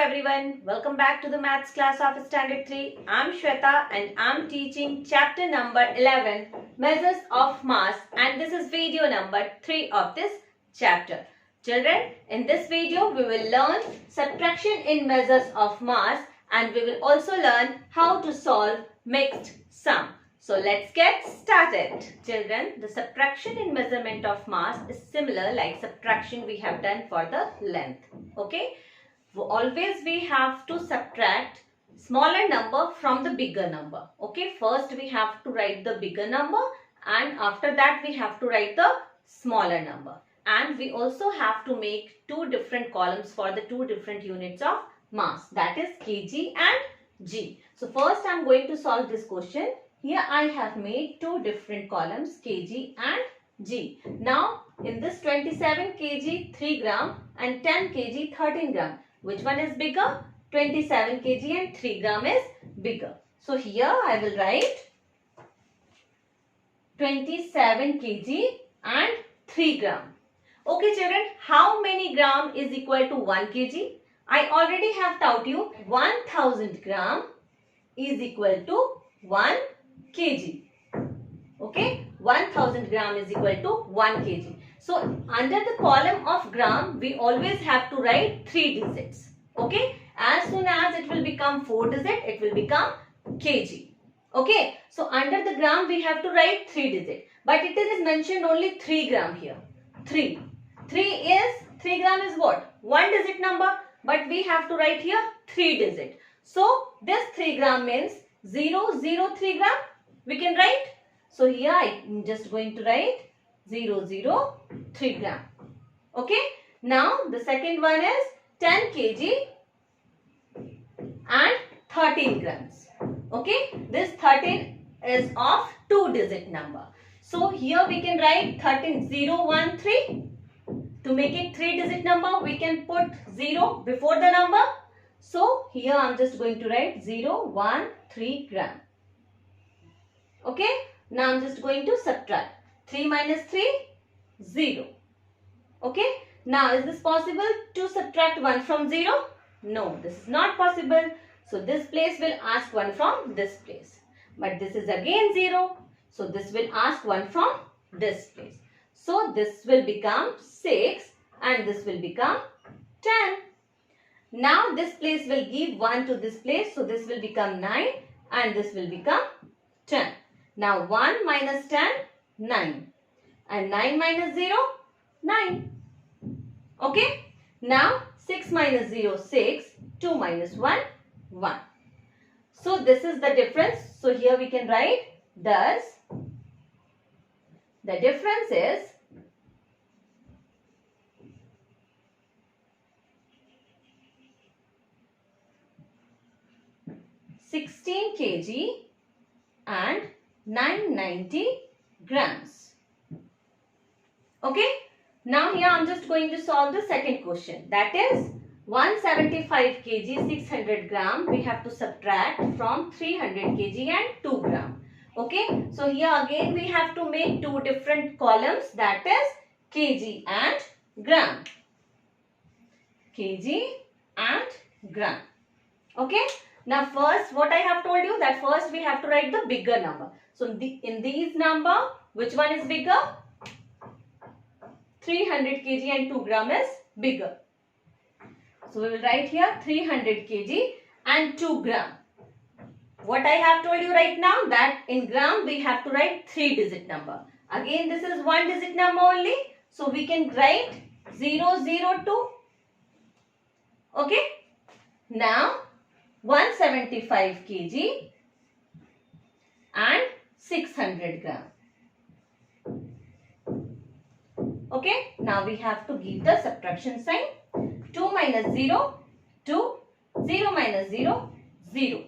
everyone, welcome back to the maths class of standard 3. I'm Shweta and I'm teaching chapter number 11, measures of mass, and this is video number 3 of this chapter. Children, in this video we will learn subtraction in measures of mass and we will also learn how to solve mixed sum. So let's get started. Children, the subtraction in measurement of mass is similar like subtraction we have done for the length. Okay? Always we have to subtract smaller number from the bigger number. Okay, first we have to write the bigger number and after that we have to write the smaller number. And we also have to make two different columns for the two different units of mass, that is kg and g. So first I am going to solve this question. Here I have made two different columns kg and g. Now in this 27 kg 3 gram and 10 kg 13 gram. Which one is bigger? 27 kg and 3 gram is bigger. So here I will write 27 kg and 3 gram. Okay children, how many gram is equal to 1 kg? I already have taught you 1000 gram is equal to 1 kg. Okay, 1000 gram is equal to 1 kg. So, under the column of gram, we always have to write 3 digits. Okay, as soon as it will become 4 digit, it will become kg. Okay, so under the gram, we have to write 3 digit. But it is mentioned only 3 gram here. 3. 3 gram is what? 1 digit number. But we have to write here 3 digit. So, this 3 gram means 003 gram. We can write. So, here I am just going to write 003 gram. Okay. Now, the second one is 10 kg and 13 grams. Okay. This 13 is of 2 digit number. So, here we can write 13013. To make it 3 digit number, we can put 0 before the number. So, here I am just going to write 013 gram. Okay. Now, I am just going to subtract. 3 minus 3, 0. Okay. Now, is this possible to subtract 1 from 0? No, this is not possible. So, this place will ask 1 from this place. But this is again 0. So, this will ask 1 from this place. So, this will become 6 and this will become 10. Now, this place will give 1 to this place. So, this will become 9 and this will become 10. Now, 1 minus 10, 9. And 9 minus 0, 9. Okay. Now, 6 minus 0, 6. 2 minus 1, 1. So, this is the difference. So, here we can write thus. The difference is 16 kg and 990 grams. Okay. Now here I am just going to solve the second question. That is 175 kg 600 gram we have to subtract from 300 kg and 2 gram. Okay. So here again we have to make two different columns, that is kg and gram. Kg and gram. Okay. Now first what I have told you, that first we have to write the bigger number. So in these number, which one is bigger? 300 kg and 2 gram is bigger. So we will write here 300 kg and 2 gram. What I have told you right now, that in gram we have to write 3 digit number. Again this is 1 digit number only. So we can write 002. Okay. Now 175 kg and 600 gram. Okay. Now we have to give the subtraction sign. 2 minus 0, 2. 0 minus 0, 0.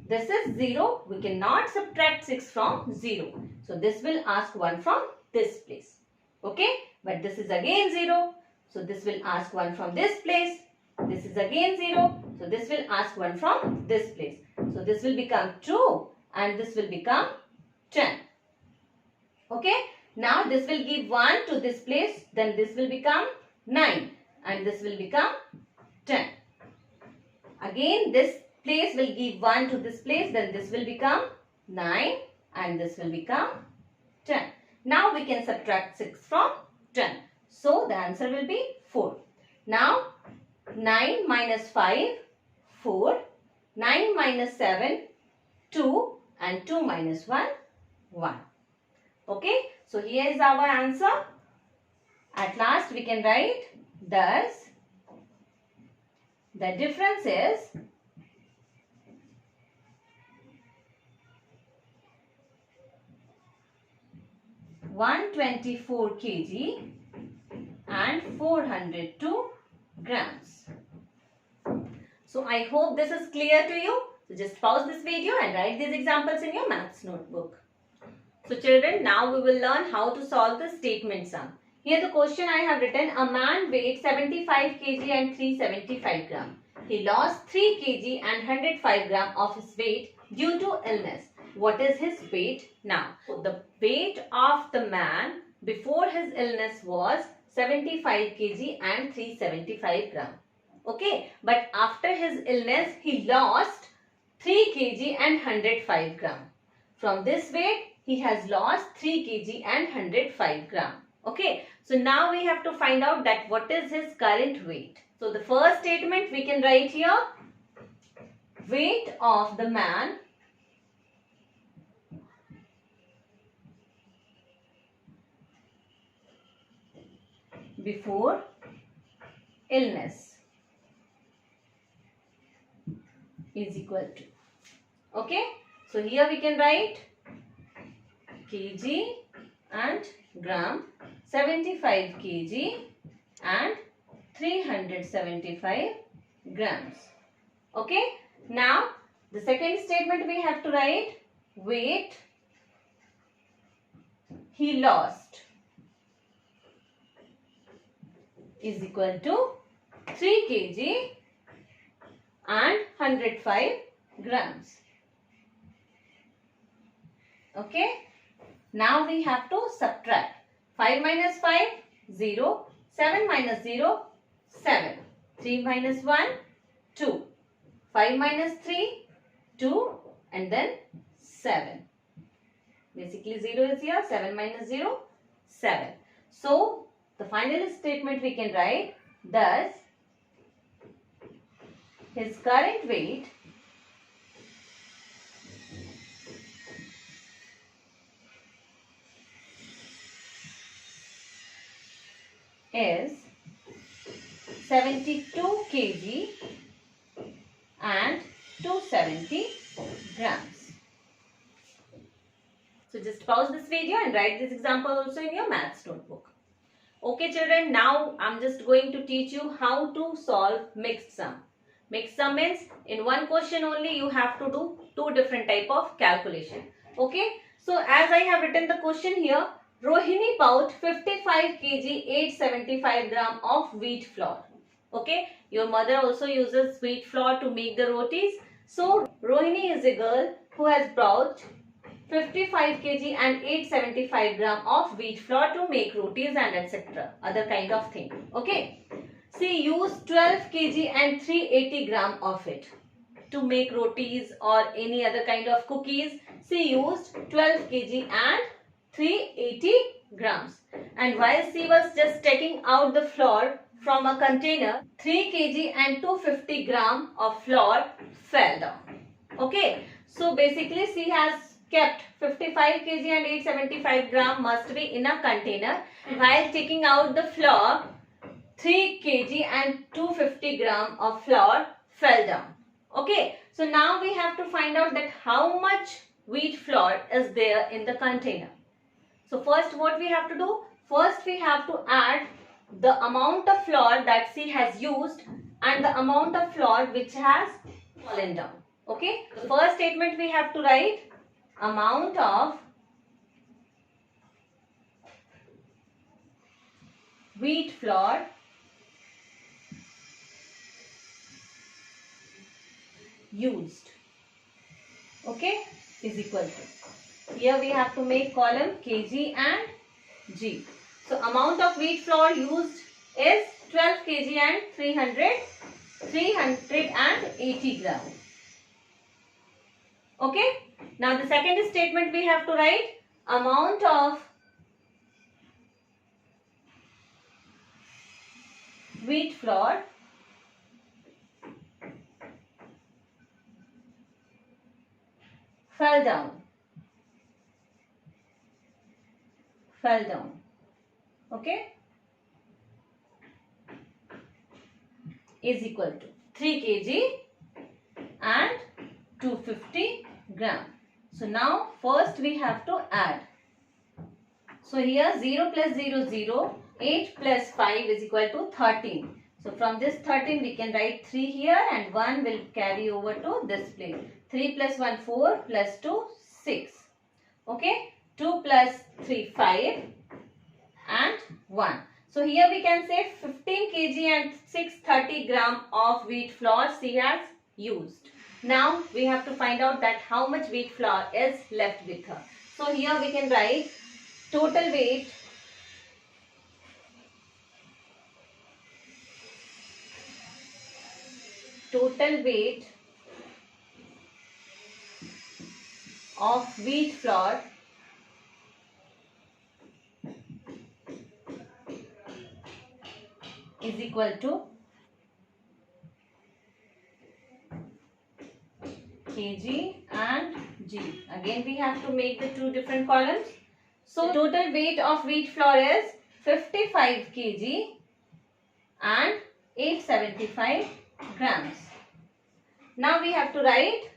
This is 0. We cannot subtract 6 from 0. So this will ask 1 from this place. Okay. But this is again 0. So this will ask 1 from this place. This is again 0. So this will ask 1 from this place. So this will become 2 and this will become 10. Okay. Now this will give 1 to this place. Then this will become 9 and this will become 10. Again this place will give 1 to this place, then this will become 9 and this will become 10. Now we can subtract 6 from 10. So the answer will be 4. Now 9 minus 5, 4. 9 minus 7, 2. And 2 minus 1, 1. Okay. So here is our answer. At last we can write thus the difference is 124 kg and 402 grams. So I hope this is clear to you. So just pause this video and write these examples in your maths notebook. So children, now we will learn how to solve the statement sum. Here the question I have written, a man weighed 75 kg and 375 gram. He lost 3 kg and 105 gram of his weight due to illness. What is his weight now? So the weight of the man before his illness was 75 kg and 375 gram. Okay, but after his illness he lost 3 kg and 105 gram. From this weight he has lost 3 kg and 105 gram. Okay, so now we have to find out that what is his current weight. So the first statement we can write here, weight of the man before illness is equal to. Okay, so here we can write kg and gram, 75 kg and 375 grams. Okay, now the second statement we have to write, weight he lost is equal to 3 kg and 105 grams. Okay, now we have to subtract. 5 minus 5, 0. 7 minus 0, 7. 3 minus 1, 2. 5 minus 3, 2. And then 7. Basically 0 is here. 7 minus 0, 7. So the final statement we can write, thus his current weight is 72 kg and 270 grams. So just pause this video and write this example also in your maths notebook. Okay children, now I'm just going to teach you how to solve mixed sum. Mixed sum means in one question only you have to do two different type of calculation. Okay, so as I have written the question here, Rohini bought 55 kg 875 gram of wheat flour. Okay, your mother also uses wheat flour to make the rotis. So Rohini is a girl who has bought 55 kg and 875 gram of wheat flour to make rotis and etc. other kind of thing. Okay, she used 12 kg and 380 gram of it to make rotis or any other kind of cookies. She used 12 kg and 380 grams. And while she was just taking out the flour from a container, 3 kg and 250 gram of flour fell down. Okay, so basically she has kept 55 kg and 875 gram must be in a container. While taking out the flour, 3 kg and 250 gram of flour fell down. Okay, so now we have to find out that how much wheat flour is there in the container. So first what we have to do? First we have to add the amount of flour that she has used and the amount of flour which has fallen down. Okay, the first statement we have to write amount of wheat flour used, okay, is equal to, here we have to make column kg and g. So amount of wheat flour used is 12 kg and 300 380 gram. Okay. Now the second statement we have to write amount of wheat flour fell down. Okay, is equal to 3 kg and 250 gram. So now first we have to add. So here 0 plus 0, 0. 8 plus 5 is equal to 13. So from this 13 we can write 3 here and 1 will carry over to this place. 3 plus 1, 4 plus 2, 6. Okay. 2 plus 3, 5 and 1. So here we can say 15 kg and 630 gram of wheat flour she has used. Now we have to find out that how much wheat flour is left with her. So here we can write total weight of wheat flour is equal to kg and g. Again we have to make the two different columns. So total weight of wheat flour is 55 kg and 875 grams. Now we have to write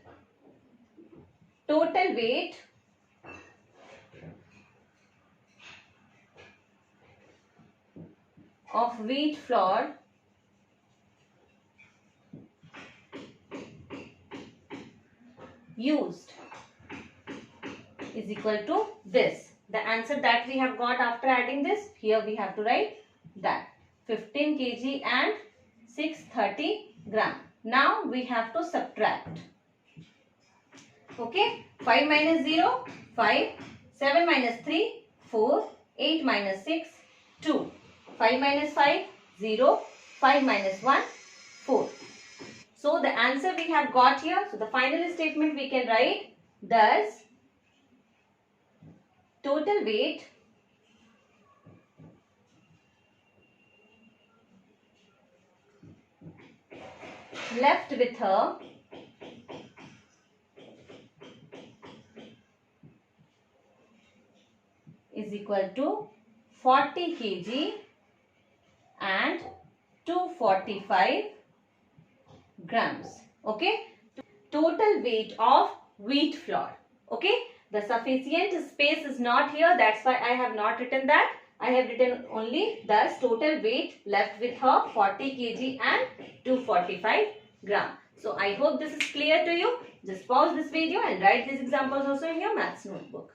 total weight of wheat flour used is equal to this. The answer that we have got after adding this, here we have to write that 15 kg and 630 gram. Now we have to subtract. Okay, 5 minus 0, 5, 7 minus 3, 4, 8 minus 6, 2, 5 minus 5, 0, 5 minus 1, 4. So the answer we have got here. So the final statement we can write, thus total weight left with her is equal to 40 kg and 245 grams. Okay, total weight of wheat flour. Okay, the sufficient space is not here, that's why I have not written that. I have written only thus total weight left with her 40 kg and 245 gram. So I hope this is clear to you. Just pause this video and write these examples also in your maths notebook.